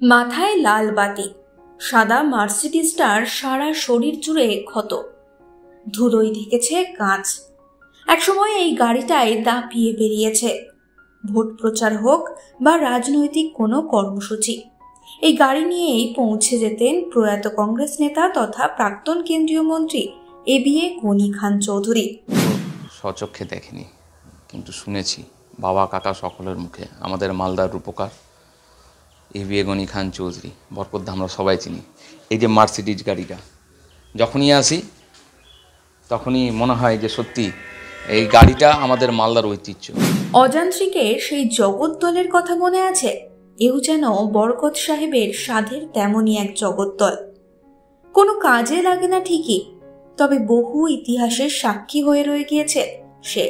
মাথায় লাল বাতি, সাদা মার্সিডিজটার সারা শরীর জুড়ে ক্ষত, ধুলোয় ঢেকেছে কাঁচ। একসময় এই গাড়িটায় দাপিয়ে বেরিয়েছে ভোট প্রচার হোক বা রাজনৈতিক কোনো কর্মসূচি। এই গাড়ি নিয়েই পৌঁছে যেতেন প্রয়াত কংগ্রেস নেতা তথা প্রাক্তন কেন্দ্রীয় মন্ত্রী এবিএ গনি খান চৌধুরী। স্বচক্ষে দেখিনি, কিন্তু শুনেছি বাবা কাকা সকলের মুখে। আমাদের মালদার রূপকার এবিএ গনি খান চৌধুরী, বরকদ্দা আমরা সবাই চিনি। এই যে মার্সিডিজ গাড়িটা যখনই আসি তখনই মনে হয় যে সত্যি এই গাড়িটা আমাদের মালদার ঐতিহ্য। অযান্ত্রিকের সেই জগদ্দলের কথা মনে আছে? এও যেন বরকত সাহেবের সাধের তেমনই এক জগদ্দল। কোনো কাজে লাগে না ঠিকই, তবে বহু ইতিহাসের সাক্ষী হয়ে রয়ে গিয়েছে সে।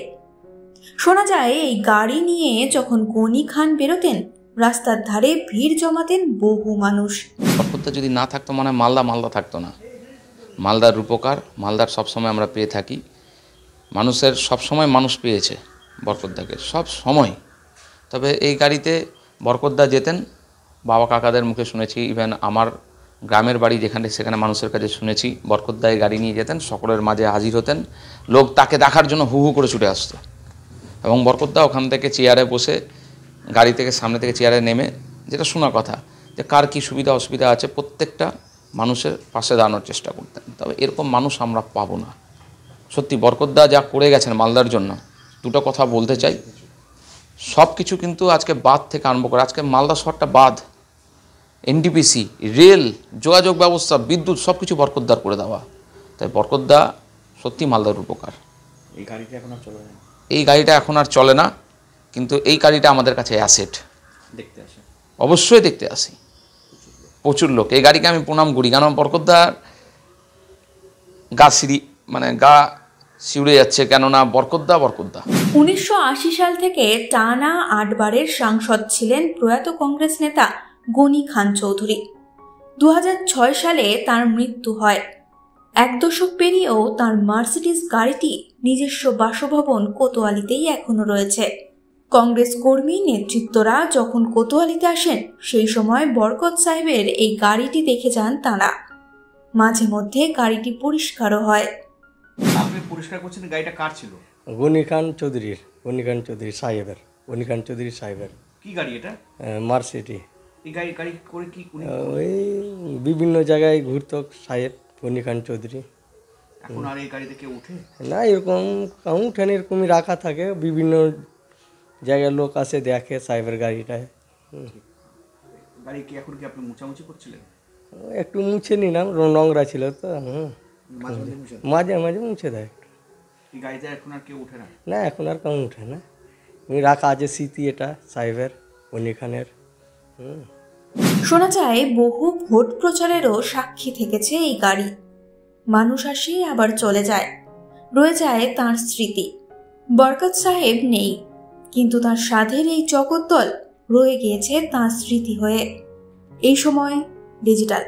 শোনা যায় এই গাড়ি নিয়ে যখন গনি খান বেরোতেন রাস্তার ধারে ভিড় জমাতেন বহু মানুষ। বরকদ্দা যদি না থাকতো মানে মালদা থাকতো না। মালদার রূপকার, মালদার সবসময় আমরা পেয়ে থাকি। মানুষের সবসময় মানুষ পেয়েছে বরকদ্দাকে, সব সময়। তবে এই গাড়িতে বরকদ্দা যেতেন, বাবা কাকাদের মুখে শুনেছি, ইভেন আমার গ্রামের বাড়ি যেখানে সেখানে মানুষের কাছে শুনেছি বরকদ্দা এই গাড়ি নিয়ে যেতেন, সকলের মাঝে হাজির হতেন, লোক তাকে দেখার জন্য হু হু করে ছুটে আসতো। এবং বরকদ্দা ওখান থেকে চেয়ারে বসে, গাড়ি থেকে সামনে থেকে চেয়ারে নেমে, যেটা শোনা কথা যে কার কী সুবিধা অসুবিধা আছে প্রত্যেকটা মানুষের পাশে দাঁড়ানোর চেষ্টা করতেন। তবে এরকম মানুষ আমরা পাবো না। সত্যি বরকদ্দা যা করে গেছেন মালদার জন্য, দুটো কথা বলতে চাই। সব কিছু কিন্তু আজকে বাঁধ থেকে আরম্ভ করে, আজকে মালদা শহরটা বাঁধ, এনটিপিসি, রেল, যোগাযোগ ব্যবস্থা, বিদ্যুৎ, সব কিছু বরকদ্দার করে দেওয়া। তাই বরকদ্দা সত্যি মালদার উপকার। এই গাড়িটা এখন আর চলে না। এই গাড়িটা এখন আর চলে না, কিন্তু এই গাড়িটা আমাদের কাছে অ্যাসেট। দেখতে আসে, অবশ্যই দেখতে আসি প্রচুর লোক। এই গাড়িকে আমি প্রণাম করি, কারণ বরকদ্দার গা শিউড়ে যাচ্ছে, কেননা বরকদ্দা। 1980 সাল থেকে টানা 8 বারের সাংসদ ছিলেন প্রয়াত কংগ্রেস নেতা গনি খান চৌধুরী। 2006 সালে তার মৃত্যু হয়। 1 দশক পেরিয়েও তার মার্সিডিজ গাড়িটি নিজস্ব বাসভবন কোতোয়ালিতেই এখনো রয়েছে। কংগ্রেস কর্মী নেতৃত্বরা যখন কোতোয়ালিতে আসেন সেই সময় বরকত সাহেবের এই গাড়িটি দেখে যান তাঁরা। মাঝে মধ্যে গাড়িটি পরিষ্কারও হয়। আপনি পরিষ্কার করছেন, গাড়িটা কার ছিল? গনি খান চৌধুরী সাহেবের। গনি খান চৌধুরী সাহেবের। কি গাড়ি এটা? মার্সিডি। এই গাড়ি করে কি ওই বিভিন্ন জায়গায় ঘুরতো সাহেব গনি খান চৌধুরী। এখন আর এই গাড়িতে কেউ উঠে না? এরকম উঠেন, এরকমই রাখা থাকে, বিভিন্ন জায়গায় লোক আসে দেখে সাহেবের গাড়িটায়। গাড়ি কি এখন কি আপনি মুছামুছি করছিলেন? একটু মুছে নিলাম, নোংরা ছিল তো। মাঝে মাঝে মুছে দেয়। এই গাড়িতে এখন আর কেউ উঠে না? না, এখন আর কেউ উঠে না। রাখা আছে স্মৃতি এটা সাহেবের, গনি খানের। শোনা যায় বহু ভোট প্রচারেরও সাক্ষী থেকেছে এই গাড়ি। মানুষ আসে আবার চলে যায়, রয়ে যায় তাঁর স্মৃতি। বরকত সাহেব নেই, কিন্তু তার সাধের এই জগদ্দল রয়ে গিয়েছে তাঁর স্মৃতি হয়ে। এই সময় ডিজিটাল।